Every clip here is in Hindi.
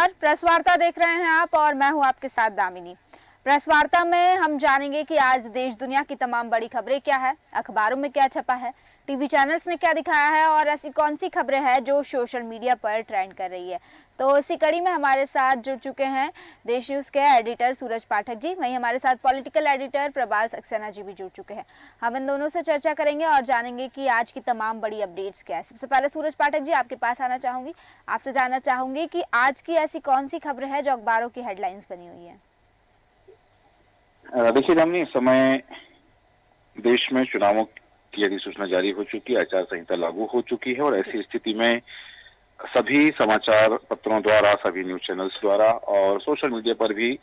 नमस्कार। प्रेस वार्ता देख रहे हैं आप और मैं हूं आपके साथ दामिनी। प्रेस वार्ता में हम जानेंगे कि आज देश दुनिया की तमाम बड़ी खबरें क्या है, अखबारों में क्या छपा है, टीवी चैनल्स ने क्या दिखाया है और ऐसी कौन सी खबरें हैं जो सोशल मीडिया पर ट्रेंड कर रही है। तो इसी कड़ी में हमारे साथ जुड़ चुके हैं देश न्यूज़ के एडिटर सूरज पाठक जी, वहीं हमारे साथ पॉलिटिकल एडिटर प्रभास सक्सेना जी भी जुड़ चुके हैं। हम इन दोनों से चर्चा करेंगे और जानेंगे कि आज की तमाम बड़ी अपडेट्स क्या है। सबसे पहले सूरज पाठक जी आपके पास आना चाहूंगी, आपसे जानना चाहूंगी कि आज की ऐसी कौन सी खबरें हैं जो अखबारों की हेडलाइंस बनी हुई है। देखिए दामिनी, इस समय देश में चुनावों की अधिसूचना जारी हो चुकी है, आचार संहिता लागू हो चुकी है और ऐसी स्थिति में सभी समाचार पत्रों द्वारा, सभी न्यूज चैनल्स द्वारा और सोशल मीडिया पर भी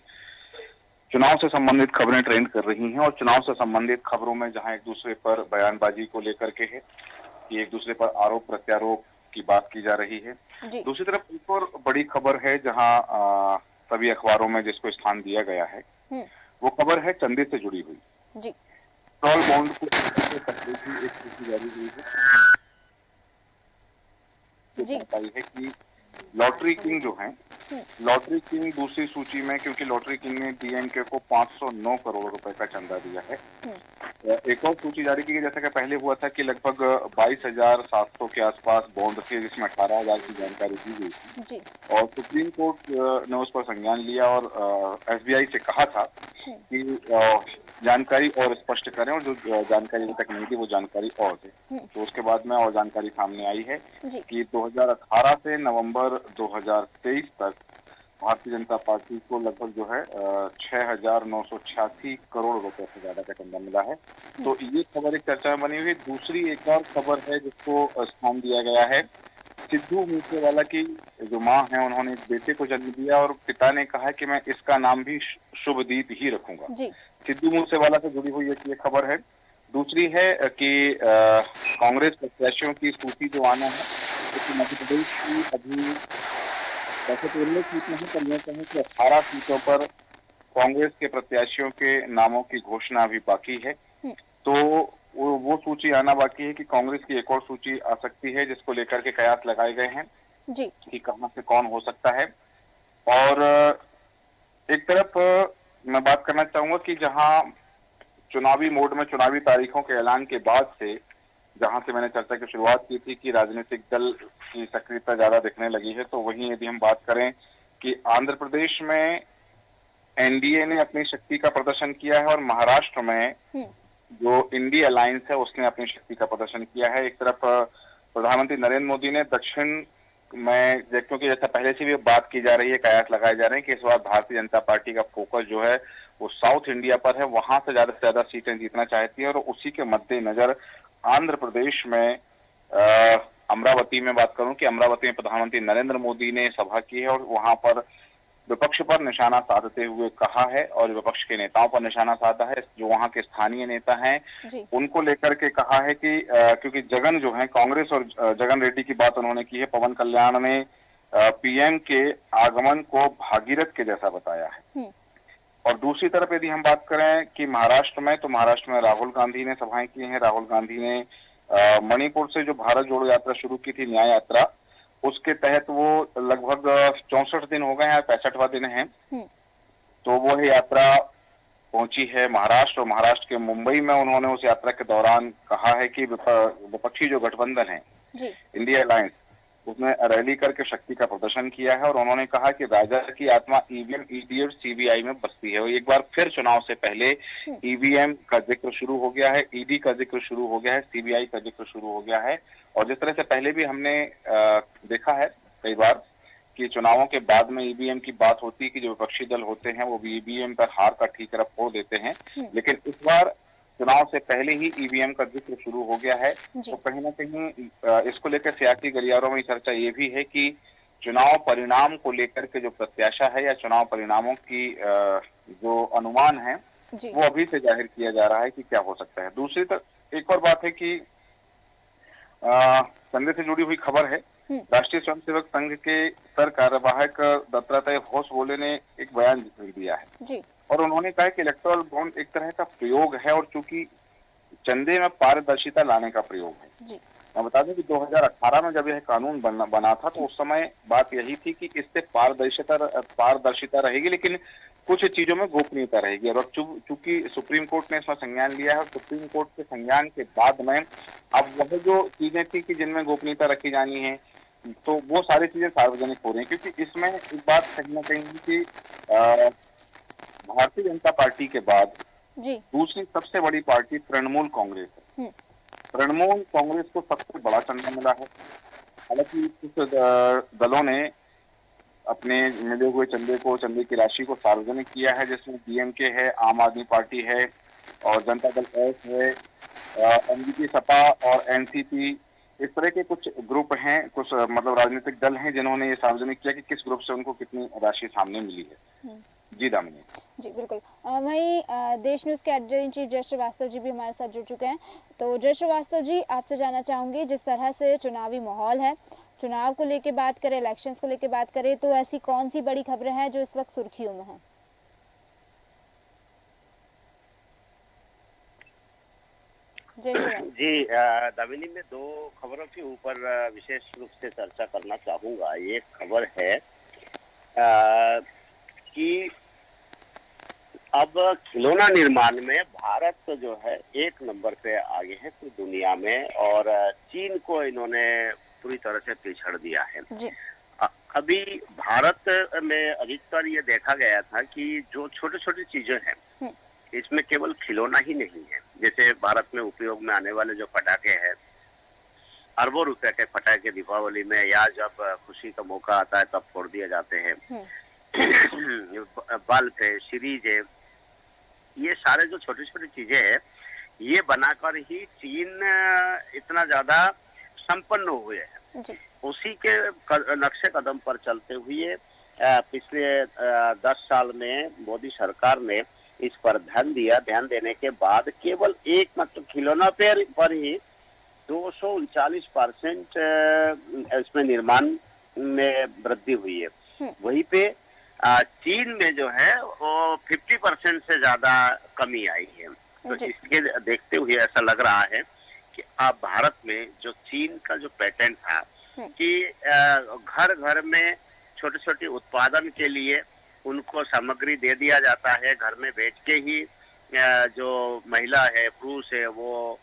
चुनाव से संबंधित खबरें ट्रेंड कर रही हैं। और चुनाव से संबंधित खबरों में जहां एक दूसरे पर बयानबाजी को लेकर के है कि एक दूसरे पर आरोप प्रत्यारोप की बात की जा रही है, दूसरी तरफ एक और बड़ी खबर है जहां सभी अखबारों में जिसको स्थान दिया गया है वो खबर है चंदे से जुड़ी हुई। पेट्रोल बॉन्ड को एक सूची जारी हुई है कि लॉटरी किंग जो है, लॉटरी किंग दूसरी सूची में, क्योंकि लॉटरी किंग ने डीएमके को 509 करोड़ रुपए का चंदा दिया है। एक और सूची जारी की गई, जैसा कि पहले हुआ था कि लगभग 22,700 के आसपास बॉन्ड थे जिसमें 18,000 की जानकारी दी गई थी और सुप्रीम कोर्ट ने उस पर संज्ञान लिया और एसबीआई से कहा था कि जानकारी और स्पष्ट करें और जो जानकारी अभी तक नहीं थी वो जानकारी और थे। तो उसके बाद में और जानकारी सामने आई है कि 2018 से नवंबर 2023 तक भारतीय जनता पार्टी को लगभग जो है 6,986 करोड़ रुपए से ज्यादा का चंदा मिला है। तो ये खबर एक चर्चा में बनी हुई है। दूसरी एक और खबर है जिसको स्थान दिया गया है, सिद्धू मूसेवाला की जो मां है उन्होंने एक बेटे को जन्म दिया और पिता ने कहा कि मैं इसका नाम भी शुभदीप ही रखूंगा। सिद्धू मूसेवाला से जुड़ी हुई एक ये खबर है। दूसरी है कि कांग्रेस प्रत्याशियों की सूची जो आना है, क्योंकि मध्य प्रदेश की अभी वैसे तो 19 सीटें हैं, पर मैं कहूँ कि 18 सीटों पर कांग्रेस के प्रत्याशियों के नामों की घोषणा अभी बाकी है। तो वो सूची आना बाकी है कि कांग्रेस की एक और सूची आ सकती है जिसको लेकर के कयास लगाए गए हैं कि कहां से कौन हो सकता है। और एक तरफ मैं बात करना चाहूंगा कि जहां चुनावी मोड में चुनावी तारीखों के ऐलान के बाद से, जहां से मैंने चर्चा की शुरुआत की थी कि राजनीतिक दल की सक्रियता ज्यादा दिखने लगी है, तो वहीं यदि हम बात करें कि आंध्र प्रदेश में एनडीए ने अपनी शक्ति का प्रदर्शन किया है और महाराष्ट्र में जो इंडिया अलायंस है उसने अपनी शक्ति का प्रदर्शन किया है। एक तरफ प्रधानमंत्री नरेंद्र मोदी ने दक्षिण में, क्योंकि जैसा पहले से भी बात की जा रही है, कयास लगाए जा रहे हैं कि इस बार भारतीय जनता पार्टी का फोकस जो है वो साउथ इंडिया पर है, वहां से ज्यादा सीटें जीतना चाहती है और उसी के मद्देनजर आंध्र प्रदेश में अमरावती में बात करूं कि अमरावती में प्रधानमंत्री नरेंद्र मोदी ने सभा की है और वहां पर विपक्ष पर निशाना साधते हुए कहा है और विपक्ष के नेताओं पर निशाना साधा है, जो वहां के स्थानीय नेता हैं उनको लेकर के कहा है कि क्योंकि जगन जो है, कांग्रेस और जगन रेड्डी की बात उन्होंने की है, पवन कल्याण ने पीएम के आगमन को भागीरथ के जैसा बताया है। और दूसरी तरफ यदि हम बात करें कि महाराष्ट्र में, तो महाराष्ट्र में राहुल गांधी ने सभाएं की हैं। राहुल गांधी ने मणिपुर से जो भारत जोड़ो यात्रा शुरू की थी, न्याय यात्रा, उसके तहत वो लगभग 64 दिन हो गए हैं, 65वां दिन है, तो वो यात्रा पहुंची है महाराष्ट्र। और महाराष्ट्र के मुंबई में उन्होंने उस यात्रा के दौरान कहा है कि विपक्षी जो गठबंधन है इंडिया अलायंस, उसने रैली करके शक्ति का प्रदर्शन किया है और उन्होंने कहा कि राजा की आत्मा ईवीएम, ईडी और सीबीआई में बसती है। और एक बार फिर चुनाव से पहले ईवीएम का जिक्र शुरू हो गया है, ईडी का जिक्र शुरू हो गया है, सीबीआई का जिक्र शुरू हो गया है। और जिस तरह से पहले भी हमने देखा है कई बार कि चुनावों के बाद में ईवीएम की बात होती है कि जो विपक्षी दल होते हैं वो ईवीएम पर हार का ठीकरा फोड़ देते हैं, लेकिन इस बार चुनाव से पहले ही ईवीएम का जिक्र शुरू हो गया है। तो कहीं ना कहीं इसको लेकर सियासी गलियारों में चर्चा ये भी है कि चुनाव परिणाम को लेकर के जो प्रत्याशा है या चुनाव परिणामों की जो अनुमान है वो अभी से जाहिर किया जा रहा है कि क्या हो सकता है। दूसरी तरफ एक और बात है कि संघ से जुड़ी हुई खबर है, राष्ट्रीय स्वयंसेवक संघ के सर कार्यवाहक दत्तात्रेय घोषवाले ने एक बयान दिया है और उन्होंने कहा कि इलेक्टोरल बॉन्ड एक तरह का प्रयोग है और चूंकि चंदे में पारदर्शिता लाने का प्रयोग है, मैं बता दूं कि 2018 में जब यह कानून बना था तो उस समय बात यही थी कि इससे पारदर्शिता रहेगी, लेकिन कुछ चीजों में गोपनीयता रहेगी। और चूंकि सुप्रीम कोर्ट ने इसमें संज्ञान लिया है, सुप्रीम कोर्ट के संज्ञान के बाद में अब वह जो चीजें थी कि जिनमें गोपनीयता रखी जानी है, तो वो सारी चीजें सार्वजनिक हो रही हैं। क्योंकि इसमें एक बात कहीं ना कहीं कि भारतीय जनता पार्टी के बाद जी। दूसरी सबसे बड़ी पार्टी तृणमूल कांग्रेस है। तृणमूल कांग्रेस को सबसे बड़ा चंदा मिला है। हालांकि कुछ दलों ने अपने मिले हुए चंदे की राशि को सार्वजनिक किया है, जिसमें डीएमके है, आम आदमी पार्टी है और जनता दल एस है, एनडीपी सपा और एनसीपी, इस तरह के कुछ ग्रुप हैं, कुछ मतलब राजनीतिक दल हैं जिन्होंने ये सार्वजनिक किया कि किस ग्रुप से उनको कितनी राशि सामने मिली है। जी दामिनी जी बिल्कुल। वहीं देश न्यूज़ के एडिटर इन चीफ जय श्रीवास्तव जी भी हमारे साथ जुड़ चुके हैं। तो जय श्रीवास्तव जी, आपसे जानना चाहूँगी, जिस तरह से चुनावी माहौल है, चुनाव को लेके बात करें, इलेक्शंस को लेके बात करें, तो ऐसी कौन सी बड़ी खबरें हैं जो इस वक्त सुर्खियों में हैं? जी दामिनी, में दो खबरों के ऊपर विशेष रूप से चर्चा करना चाहूंगा। एक खबर है कि अब खिलौना निर्माण में भारत जो है 1 नंबर पे आगे है पूरी दुनिया में, और चीन को इन्होंने पूरी तरह से पिछड़ दिया है। अभी भारत में अधिकतर ये देखा गया था कि जो छोटी छोटी चीजें हैं, इसमें केवल खिलौना ही नहीं है। जैसे भारत में उपयोग में आने वाले जो पटाखे हैं, अरबों रुपए के पटाखे दीपावली में या जब खुशी का मौका आता है तब फोड़ दिए जाते हैं। बल्ब है, सीरीज है, ये सारे जो छोटी छोटी चीजें हैं, ये बनाकर ही चीन इतना ज्यादा संपन्न हुए हैं। उसी के नक्शे कदम पर चलते हुए पिछले 10 साल में मोदी सरकार ने इस पर ध्यान दिया। ध्यान देने के बाद केवल एकमात्र खिलौना पर ही 239% इसमें निर्माण में वृद्धि हुई है। वहीं पे चीन में जो है वो 50% से ज्यादा कमी आई है। तो इसके देखते हुए ऐसा लग रहा है कि अब भारत में जो चीन का जो पैटर्न था कि घर घर में छोटे छोटे उत्पादन के लिए उनको सामग्री दे दिया जाता है, घर में बेच के ही जो महिला है, पुरुष है, वो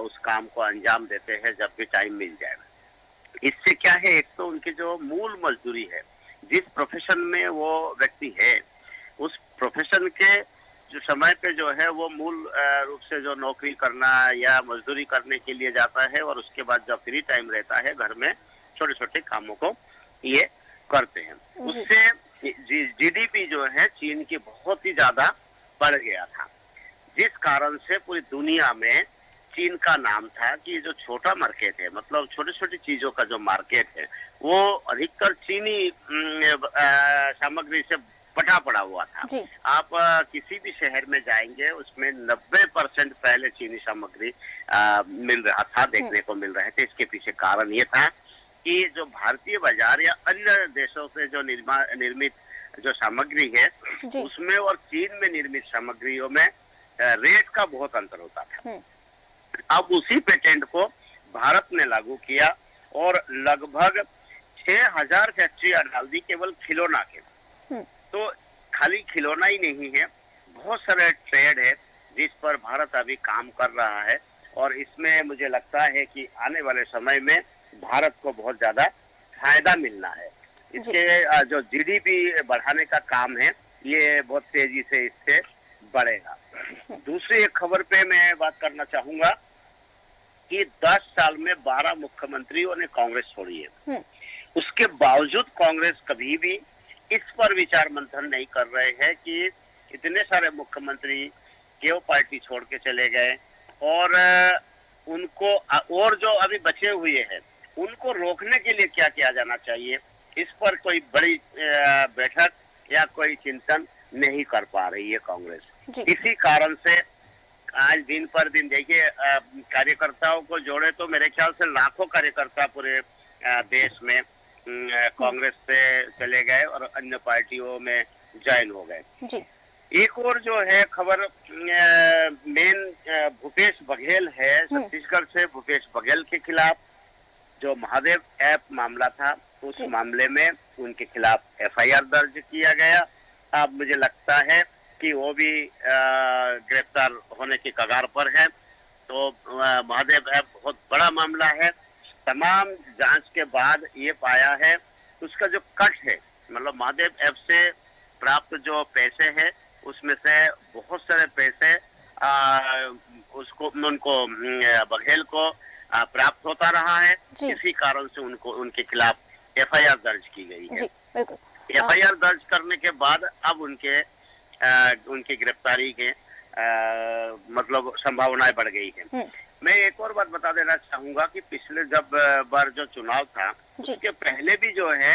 उस काम को अंजाम देते हैं जब भी टाइम मिल जाए। इससे क्या है, एक तो उनकी जो मूल मजदूरी है, जिस प्रोफेशन में वो व्यक्ति है, उस प्रोफेशन के जो समय पे जो है वो मूल रूप से जो नौकरी करना या मजदूरी करने के लिए जाता है, और उसके बाद जब फ्री टाइम रहता है घर में छोटे छोटे कामों को ये करते हैं। उससे जीडीपी जो है चीन की बहुत ही ज्यादा बढ़ गया था, जिस कारण से पूरी दुनिया में चीन का नाम था कि जो छोटा मार्केट है, मतलब छोटी छोटी चीजों का जो मार्केट है, वो अधिकतर चीनी सामग्री से बटा पड़ा हुआ था। आप किसी भी शहर में जाएंगे, उसमें 90% पहले चीनी सामग्री मिल रहा था, देखने को मिल रहे थे। इसके पीछे कारण ये था कि जो भारतीय बाजार या अन्य देशों से जो निर्मित जो सामग्री है, उसमें और चीन में निर्मित सामग्रियों में रेट का बहुत अंतर होता था। अब उसी पेटेंट को भारत ने लागू किया और लगभग 6000 फैक्ट्रियां डाल दी केवल खिलौना के। तो खाली खिलौना ही नहीं है, बहुत सारे ट्रेड है जिस पर भारत अभी काम कर रहा है, और इसमें मुझे लगता है कि आने वाले समय में भारत को बहुत ज्यादा फायदा मिलना है। इसके जो जीडीपी बढ़ाने का काम है, ये बहुत तेजी से इससे बढ़ेगा। दूसरी एक खबर पे मैं बात करना चाहूंगा कि 10 साल में 12 मुख्यमंत्रियों ने कांग्रेस छोड़ी है। उसके बावजूद कांग्रेस कभी भी इस पर विचार मंथन नहीं कर रहे हैं कि इतने सारे मुख्यमंत्री क्यों पार्टी छोड़ के चले गए, और उनको और जो अभी बचे हुए हैं उनको रोकने के लिए क्या किया जाना चाहिए। इस पर कोई बड़ी बैठक या कोई चिंतन नहीं कर पा रही है कांग्रेस। इसी कारण से आज दिन पर दिन देखिए, कार्यकर्ताओं को जोड़े तो मेरे ख्याल से लाखों कार्यकर्ता पूरे देश में कांग्रेस से चले गए और अन्य पार्टियों में ज्वाइन हो गए। एक और जो है खबर मेन भूपेश बघेल है, छत्तीसगढ़ से भूपेश बघेल के खिलाफ जो महादेव ऐप मामला था, उस मामले में उनके खिलाफ एफआईआर दर्ज किया गया। अब मुझे लगता है कि वो भी गिरफ्तार होने की कगार पर है। तो महादेव ऐप बहुत बड़ा मामला है। तमाम जांच के बाद ये पाया है उसका जो कट है, मतलब महादेव ऐप से प्राप्त जो पैसे हैं उसमें से बहुत सारे पैसे उनको बघेल को प्राप्त होता रहा है। इसी कारण से उनको उनके खिलाफ एफआईआर दर्ज की गई है। एफआईआर दर्ज करने के बाद अब उनकी गिरफ्तारी के मतलब संभावनाएं बढ़ गई है। मैं एक और बात बता देना चाहूंगा कि पिछले जब बार जो चुनाव था उसके पहले भी जो है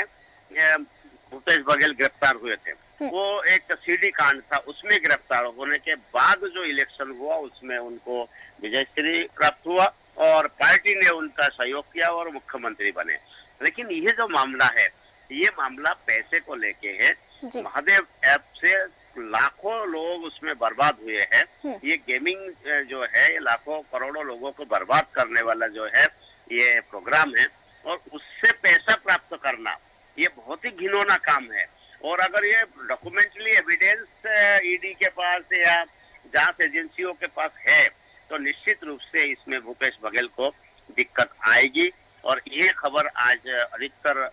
भूपेश बघेल गिरफ्तार हुए थे। वो एक सीडी कांड था, उसमें गिरफ्तार होने के बाद जो इलेक्शन हुआ उसमें उनको विजयश्री प्राप्त हुआ और पार्टी ने उनका सहयोग किया और मुख्यमंत्री बने। लेकिन ये जो मामला है, ये मामला पैसे को लेके है। महादेव ऐप से लाखों लोग उसमें बर्बाद हुए हैं। ये गेमिंग जो है लाखों करोड़ों लोगों को बर्बाद करने वाला जो है ये प्रोग्राम है, और उससे पैसा प्राप्त करना ये बहुत ही घिनौना काम है। और अगर ये डॉक्यूमेंटली एविडेंस ईडी के पास या जांच एजेंसियों के पास है तो निश्चित रूप से इसमें भूपेश बघेल को दिक्कत आएगी। और ये खबर आज अधिकतर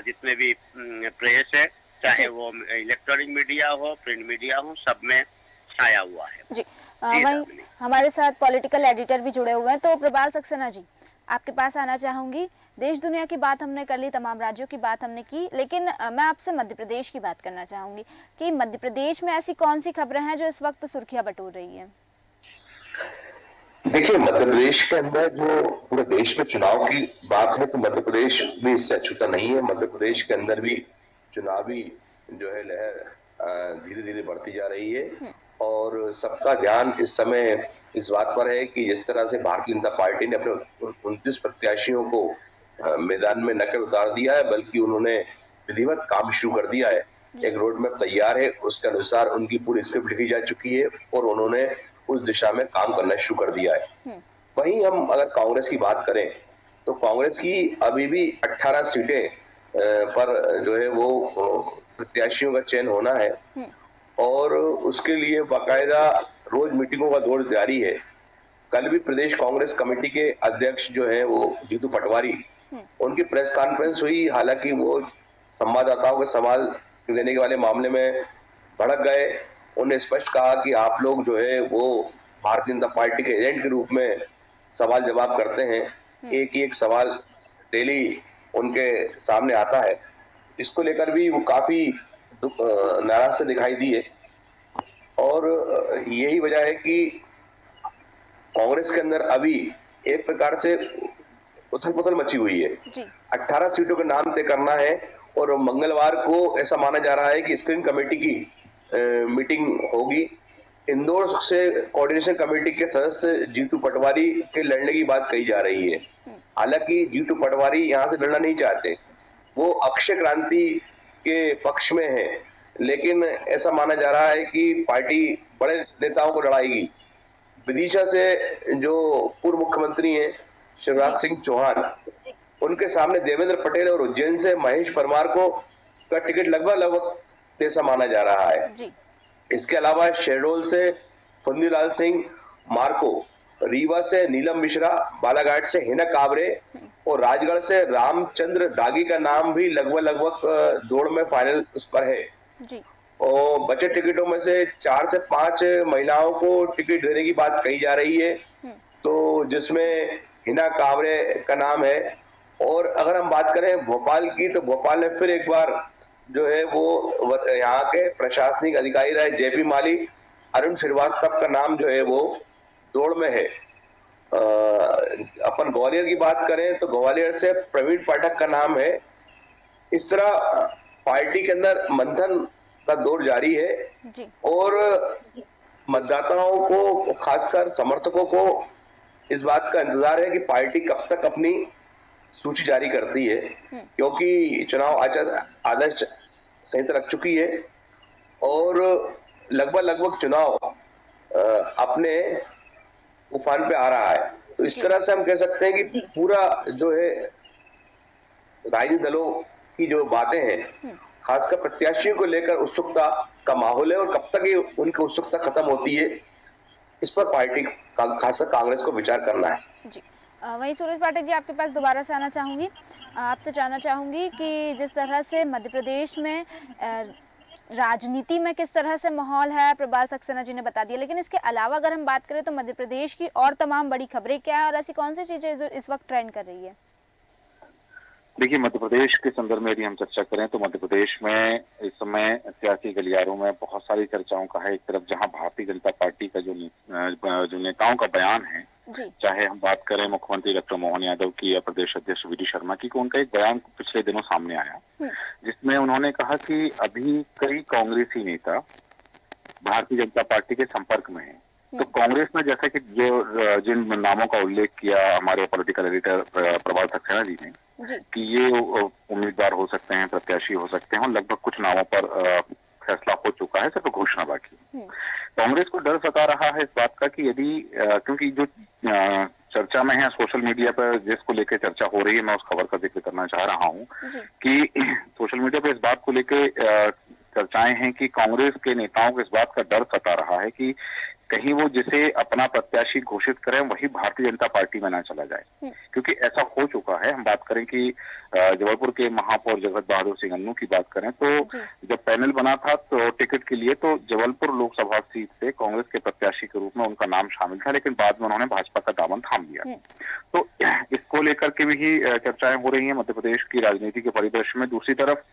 जितने भी प्रेस है, चाहे वो इलेक्ट्रॉनिक मीडिया हो, प्रिंट मीडिया हो, सब में छाया हुआ है। जी वही हमारे साथ पॉलिटिकल एडिटर भी जुड़े हुए हैं। तो प्रबाल सक्सेना जी, आपके पास आना चाहूंगी। देश दुनिया की बात हमने कर ली, तमाम राज्यों की बात हमने की, लेकिन मैं आपसे मध्य प्रदेश की बात करना चाहूंगी कि मध्य प्रदेश में ऐसी कौन सी खबरें हैं जो इस वक्त सुर्खियां बटोर रही है? देखिए, मध्य प्रदेश के अंदर जो पूरे देश में चुनाव की बात है तो मध्य प्रदेश भी इससे अछूता नहीं है। मध्य प्रदेश के अंदर भी चुनावी जो है लहर धीरे धीरे बढ़ती जा रही है और सबका ध्यान इस समय इस बात पर है कि जिस तरह से भारतीय जनता पार्टी ने अपने 29 प्रत्याशियों को मैदान में न केवल उतार दिया है बल्कि उन्होंने विधिवत काम शुरू कर दिया है। एक रोड मैप तैयार है, उसके अनुसार उनकी पूरी स्क्रिप्ट लिखी जा चुकी है और उन्होंने उस दिशा में काम करना शुरू कर दिया है। वहीं हम अगर कांग्रेस की बात करें तो कांग्रेस की अभी भी 18 सीटें पर जो है वो प्रत्याशियों का चयन होना है और उसके लिए बाकायदा रोज मीटिंगों का दौर जारी है। कल भी प्रदेश कांग्रेस कमेटी के अध्यक्ष जो है वो जीतू पटवारी, उनकी प्रेस कॉन्फ्रेंस हुई। हालांकि वो संवाददाताओं के सवाल देने के वाले मामले में भड़क गए। उन्हें स्पष्ट कहा कि आप लोग जो है वो भारतीय जनता पार्टी के एजेंट के रूप में सवाल जवाब करते हैं, एक सवाल डेली उनके सामने आता है। इसको लेकर भी वो काफी नाराज से दिखाई दिए और यही वजह है कि कांग्रेस के अंदर अभी एक प्रकार से उथल पुथल मची हुई है। 18 सीटों के नाम तय करना है और मंगलवार को ऐसा माना जा रहा है कि स्क्रीनिंग कमेटी की मीटिंग होगी। इंदौर से कोऑर्डिनेशन कमेटी के सदस्य जीतू पटवारी के लड़ने की बात कही जा रही है। हालांकि जीतू पटवारी यहाँ से लड़ना नहीं चाहते, वो अक्षय क्रांति के पक्ष में है, लेकिन ऐसा माना जा रहा है कि पार्टी बड़े नेताओं को लड़ाएगी। विदिशा से जो पूर्व मुख्यमंत्री हैं शिवराज सिंह चौहान, उनके सामने देवेंद्र पटेल और उज्जैन से महेश परमार को का टिकट लगभग ऐसा माना जा रहा है। इसके अलावा शहडोल से फंदीलाल सिंह मार्को, रीवा से नीलम मिश्रा, बालाघाट से हिना काबरे और राजगढ़ से रामचंद्र दागी का नाम भी लगभग दौड़ में फाइनल उस पर है। और बचे टिकटों में से 4 से 5 महिलाओं को टिकट देने की बात कही जा रही है, तो जिसमें हिना काबरे का नाम है। और अगर हम बात करें भोपाल की तो भोपाल में फिर एक बार जो है वो यहाँ के प्रशासनिक अधिकारी रहे जेपी माली, अरुण श्रीवास्तव का नाम जो है वो दौड़ में है। अपन ग्वालियर की बात करें तो ग्वालियर से प्रवीण पाठक का नाम है। इस तरह पार्टी के अंदर मंथन का दौर जारी है और मतदाताओं को, खासकर समर्थकों को इस बात का इंतजार है कि पार्टी कब तक अपनी सूची जारी करती है, क्योंकि चुनाव आचार आदर्श संहिता रख चुकी है और लगभग चुनाव अपने उफान पे आ रहा है। तो इस तरह से हम कह सकते हैं कि पूरा जो है राजनीतिक दलों की जो बातें हैं, खासकर प्रत्याशियों को लेकर उत्सुकता का माहौल है, और कब तक ये उनकी उत्सुकता खत्म होती है, इस पर पार्टी खासकर कांग्रेस को विचार करना है। जी वहीं सूरज पाठक जी, आपके पास दोबारा से आना चाहूँगी। आपसे जानना चाहूँगी कि जिस तरह से मध्य प्रदेश में राजनीति में किस तरह से माहौल है, प्रबाल सक्सेना जी ने बता दिया, लेकिन इसके अलावा अगर हम बात करें तो मध्य प्रदेश की और तमाम बड़ी खबरें क्या है और ऐसी कौन सी चीज़ें जो इस वक्त ट्रेंड कर रही है? देखिए, मध्य प्रदेश के संदर्भ में यदि हम चर्चा करें तो मध्य प्रदेश में इस समय सियासी गलियारों में बहुत सारी चर्चाओं का है। एक तरफ जहां भारतीय जनता पार्टी का जो नेताओं का बयान है, चाहे हम बात करें मुख्यमंत्री डॉक्टर मोहन यादव की या प्रदेश अध्यक्ष वी डी शर्मा की, उनका एक बयान पिछले दिनों सामने आया जिसमें उन्होंने कहा कि अभी कई कांग्रेसी नेता भारतीय जनता पार्टी के संपर्क में है। तो कांग्रेस ने जैसा कि जो जिन नामों का उल्लेख किया हमारे पॉलिटिकल एडिटर प्रबाल सक्सेना जी ने कि ये उम्मीदवार हो सकते हैं, प्रत्याशी हो सकते हैं, और लगभग कुछ नामों पर फैसला हो चुका है, सिर्फ घोषणा बाकी। कांग्रेस को डर सता रहा है इस बात का कि यदि क्योंकि जो चर्चा में है सोशल मीडिया पर, जिसको लेकर चर्चा हो रही है, मैं उस खबर का जिक्र करना चाह रहा हूँ कि सोशल मीडिया पर इस बात को लेकर चर्चाएं हैं कि कांग्रेस के नेताओं को इस बात का डर सता रहा है कि कहीं वो जिसे अपना प्रत्याशी घोषित करें वही भारतीय जनता पार्टी में ना चला जाए, क्योंकि ऐसा हो चुका है। हम बात करें कि जबलपुर के महापौर जगत बहादुर सिंह अन्नू की बात करें तो जब पैनल बना था तो टिकट के लिए तो जबलपुर लोकसभा सीट से कांग्रेस के प्रत्याशी के रूप में उनका नाम शामिल था, लेकिन बाद में उन्होंने भाजपा का दामन थाम लिया। तो इसको लेकर के भी चर्चाएं हो रही है मध्य प्रदेश की राजनीति के परिदृश्य में। दूसरी तरफ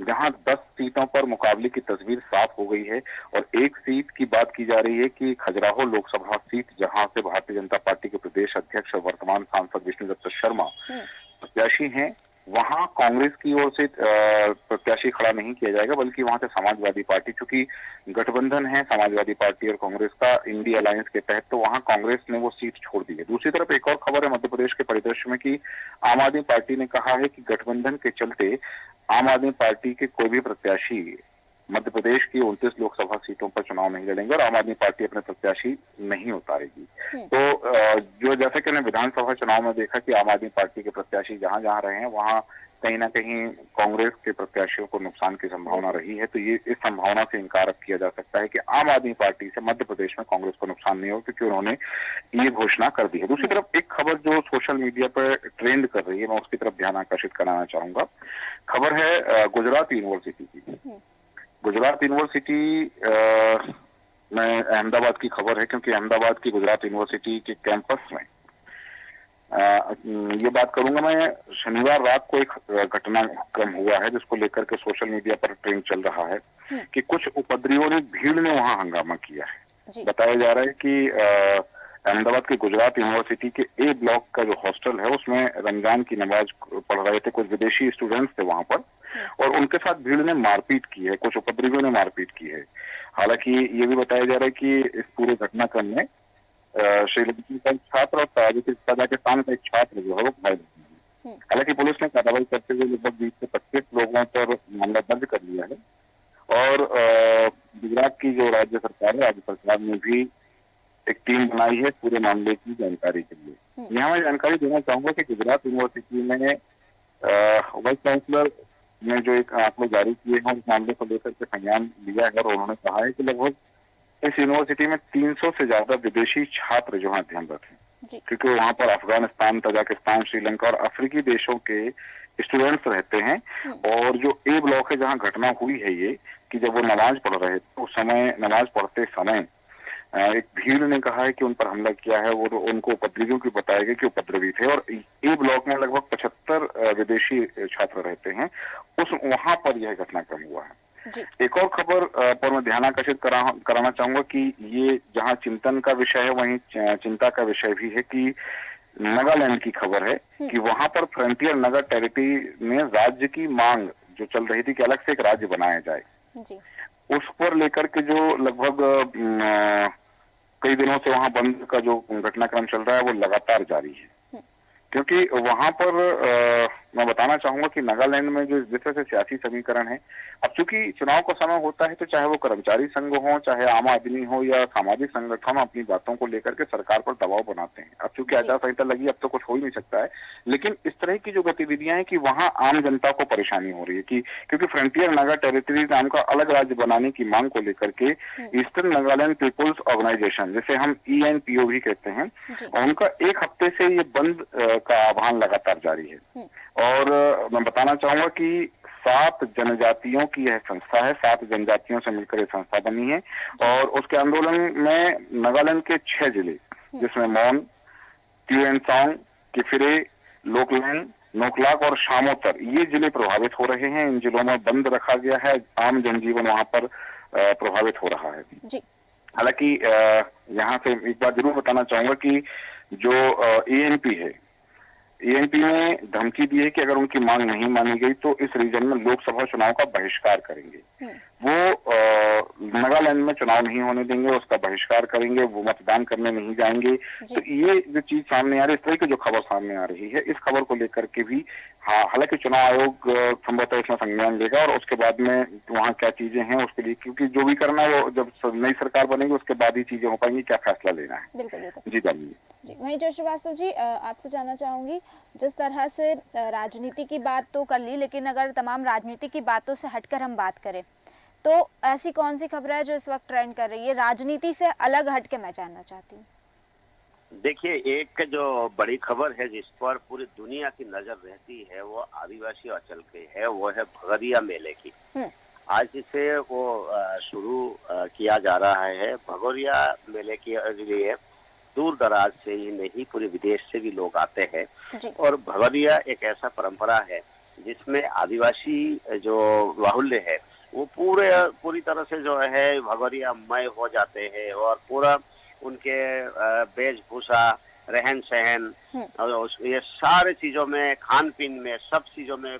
जहां 10 सीटों पर मुकाबले की तस्वीर साफ हो गई है और एक सीट की बात की जा रही है कि खजुराहो लोकसभा सीट, जहां से भारतीय जनता पार्टी के प्रदेश अध्यक्ष और वर्तमान सांसद विष्णुदत्त शर्मा प्रत्याशी हैं, वहां कांग्रेस की ओर से प्रत्याशी खड़ा नहीं किया जाएगा, बल्कि वहां से समाजवादी पार्टी, चूंकि गठबंधन है समाजवादी पार्टी और कांग्रेस का इंडिया अलायंस के तहत, तो वहां कांग्रेस ने वो सीट छोड़ दी है। दूसरी तरफ एक और खबर है मध्य प्रदेश के परिदृश्य में कि आम आदमी पार्टी ने कहा है कि गठबंधन के चलते आम आदमी पार्टी के कोई भी प्रत्याशी मध्य प्रदेश की 29 लोकसभा सीटों पर चुनाव नहीं लड़ेंगे और आम आदमी पार्टी अपने प्रत्याशी नहीं उतारेगी। तो जो जैसे कि हमने विधानसभा चुनाव में देखा कि आम आदमी पार्टी के प्रत्याशी जहां जहां रहे हैं वहां कहीं ना कहीं कांग्रेस के प्रत्याशियों को नुकसान की संभावना रही है, तो ये इस संभावना से इनकार अब किया जा सकता है कि आम आदमी पार्टी से मध्य प्रदेश में कांग्रेस को नुकसान नहीं हो, क्योंकि उन्होंने ये घोषणा कर दी है। दूसरी तरफ एक खबर जो सोशल मीडिया पर ट्रेंड कर रही है, मैं उसकी तरफ ध्यान आकर्षित कराना चाहूंगा। खबर है गुजरात यूनिवर्सिटी की। गुजरात यूनिवर्सिटी में अहमदाबाद की खबर है, क्योंकि अहमदाबाद की गुजरात यूनिवर्सिटी के कैंपस में ये बात करूंगा मैं, शनिवार रात को एक घटनाक्रम हुआ है जिसको लेकर के सोशल मीडिया पर ट्रेंड चल रहा है कि कुछ उपद्रवियों ने, भीड़ ने वहां हंगामा किया है। बताया जा रहा है कि अहमदाबाद के गुजरात यूनिवर्सिटी के ए ब्लॉक का जो हॉस्टल है उसमें रमजान की नमाज पढ़ रहे थे कुछ विदेशी स्टूडेंट्स थे वहां पर, और उनके साथ भीड़ ने मारपीट की है, कुछ उपद्रवियों ने मारपीट की है। हालांकि ये भी बताया जा रहा है कि इस पूरे घटनाक्रम में श्रीलंका का एक छात्र और ताजिकिस्तान का एक छात्र जो है वो घायल हुए हैं। हालांकि पुलिस ने कार्रवाई करते हुए लगभग 20 से 25 लोगों पर मामला दर्ज कर लिया है, और गुजरात की जो राज्य सरकार ने भी एक टीम बनाई है पूरे मामले की जानकारी के लिए। यहाँ मैं जानकारी देना चाहूंगा कि गुजरात यूनिवर्सिटी में वाइस चांसलर ने जो एक आंकड़े जारी किए हैं उस मामले को लेकर के संज्ञान लिया है, और उन्होंने कहा है कि लगभग इस यूनिवर्सिटी में 300 से ज्यादा विदेशी छात्र जो है अध्ययनरत हैं, क्योंकि वहां पर अफगानिस्तान, तजाकिस्तान, श्रीलंका और अफ्रीकी देशों के स्टूडेंट्स रहते हैं। और जो ए ब्लॉक है जहां घटना हुई है ये, कि जब वो नमाज पढ़ रहे थे उस समय, नमाज पढ़ते समय एक भीड़ ने कहा है कि उन पर हमला किया है, वो उनको उपद्रवियों की बताया गया कि उपद्रवी थे, और ए ब्लॉक में लगभग 75 विदेशी छात्र रहते हैं, वहां पर यह घटनाक्रम हुआ है। एक और खबर पर मैं ध्यान आकर्षित कराना चाहूंगा कि ये जहां चिंतन का विषय है वहीं चिंता का विषय भी है कि नागालैंड की खबर है कि वहां पर फ्रंटियर नगा टेरिटरी में राज्य की मांग जो चल रही थी कि अलग से एक राज्य बनाया जाए, उस पर लेकर के जो लगभग कई दिनों से वहां बंद का जो घटनाक्रम चल रहा है वो लगातार जारी है, क्योंकि वहां पर मैं बताना चाहूंगा कि नागालैंड में जो जिस तरह से सियासी समीकरण है, अब चूंकि चुनाव का समय होता है तो चाहे वो कर्मचारी संघ हो, चाहे आम आदमी हो या सामाजिक संगठन अपनी बातों को लेकर के सरकार पर दबाव बनाते हैं। अब चूंकि आचार संहिता लगी, अब तो कुछ हो ही नहीं सकता है, लेकिन इस तरह की जो गतिविधियां हैं कि वहां आम जनता को परेशानी हो रही है कि क्योंकि फ्रंटियर नागा टेरिटरी नाम का अलग राज्य बनाने की मांग को लेकर के ईस्टर्न नागालैंड पीपुल्स ऑर्गेनाइजेशन, जिसे हम ENPO भी कहते हैं, उनका एक हफ्ते से ये बंद का आह्वान लगातार जारी है। और मैं बताना चाहूंगा कि 7 जनजातियों की यह संस्था है, 7 जनजातियों से मिलकर यह संस्था बनी है और उसके आंदोलन में नागालैंड के 6 जिले जिसमें मौन, ट्यूएनसांग, किफिरे, लोकलैंड, नोकलाक और शामोतर, ये जिले प्रभावित हो रहे हैं। इन जिलों में बंद रखा गया है, आम जनजीवन वहां पर प्रभावित हो रहा है। हालांकि यहाँ से एक बात जरूर बताना चाहूंगा कि जो ENP है, ENP ने धमकी दी है कि अगर उनकी मांग नहीं मानी गई तो इस रीजन में लोकसभा चुनाव का बहिष्कार करेंगे। वो नागालैंड में चुनाव नहीं होने देंगे, उसका बहिष्कार करेंगे, वो मतदान करने नहीं जाएंगे। तो ये जो चीज सामने आ रही है, इस तरह की जो खबर सामने आ रही है, इस खबर को लेकर के भी हालांकि चुनाव आयोग संभवतः इसमें संज्ञान लेगा और उसके बाद में वहाँ क्या चीजें हैं उसके लिए, क्योंकि जो भी करना है वो जब नई सरकार बनेगी उसके बाद ही चीजें हो पाएंगी, क्या फैसला लेना है। बिल्कुल जी जानिए। जी, वहीं जो श्रीवास्तव जी, आपसे जानना चाहूंगी, जिस तरह से राजनीति की बात तो कर ली, लेकिन अगर तमाम राजनीति की बातों से हटकर हम बात करें तो ऐसी कौन सी खबर है जो इस वक्त ट्रेंड कर रही है, राजनीति से अलग हट के मैं जानना चाहती हूँ। देखिए, एक जो बड़ी खबर है जिस पर पूरी दुनिया की नजर रहती है वो आदिवासी अंचल की है, वो है भगोरिया मेले की। आज से वो शुरू किया जा रहा है। भगोरिया मेले के लिए दूर दराज से ही नहीं, पूरे विदेश से भी लोग आते हैं। और भगोरिया एक ऐसा परंपरा है जिसमें आदिवासी जो बाहुल्य है वो पूरी तरह से जो है भगोरिया मय हो जाते हैं और पूरा उनके वेशभूषा, रहन सहन और ये सारे चीजों में, खान पीन में, सब चीजों में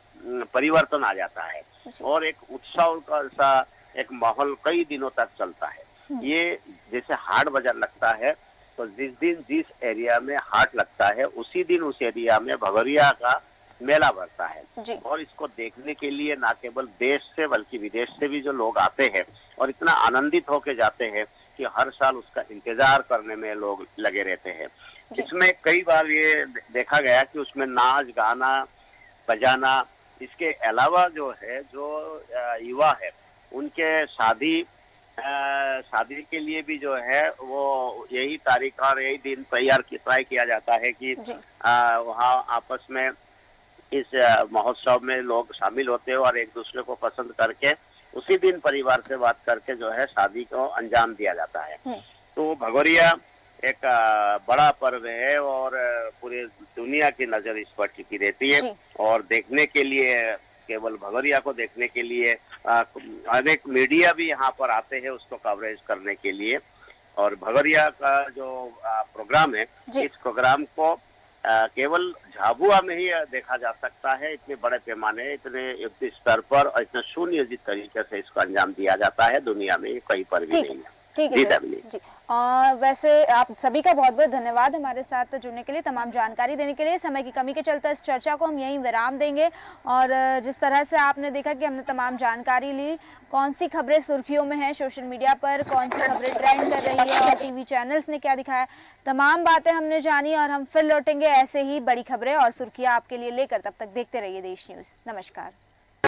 परिवर्तन आ जाता है और एक उत्सव का सा एक माहौल कई दिनों तक चलता है। ये जैसे हाट बाजार लगता है तो जिस दिन जिस एरिया में हाट लगता है उसी दिन उस एरिया में भगोरिया का मेला भरता है। और इसको देखने के लिए ना केवल देश से बल्कि विदेश से भी जो लोग आते हैं और इतना आनंदित होके जाते हैं कि हर साल उसका इंतजार करने में लोग लगे रहते हैं। इसमें कई बार ये देखा गया कि उसमें नाच गाना बजाना, इसके अलावा जो है जो युवा है उनके शादी के लिए भी जो है वो यही तारीख और यही दिन तय किया जाता है कि वहाँ आपस में इस महोत्सव में लोग शामिल होते हैं और एक दूसरे को पसंद करके उसी दिन परिवार से बात करके जो है शादी को अंजाम दिया जाता है। तो भगोरिया एक बड़ा पर्व है और पूरी दुनिया की नजर इस पर टिकी रहती है और देखने के लिए, केवल भगोरिया को देखने के लिए अनेक मीडिया भी यहाँ पर आते हैं उसको कवरेज करने के लिए। और भगोरिया का जो प्रोग्राम है, इस प्रोग्राम को केवल झाबुआ में ही देखा जा सकता है। इतने बड़े पैमाने, इतने युद्ध स्तर पर और इतने सुनियोजित तरीके से इसको अंजाम दिया जाता है, दुनिया में कहीं पर भी नहीं है। ठीक है जी। वैसे आप सभी का बहुत बहुत धन्यवाद हमारे साथ जुड़ने के लिए, तमाम जानकारी देने के लिए। समय की कमी के चलते इस चर्चा को हम यहीं विराम देंगे और जिस तरह से आपने देखा कि हमने तमाम जानकारी ली, कौन सी खबरें सुर्खियों में हैं सोशल मीडिया पर, कौन सी खबरें ट्रेंड कर रही है और टीवी चैनल्स ने क्या दिखाया, तमाम बातें हमने जानी और हम फिर लौटेंगे ऐसे ही बड़ी खबरें और सुर्खियाँ आपके लिए लेकर। तब तक देखते रहिए देश न्यूज़। नमस्कार।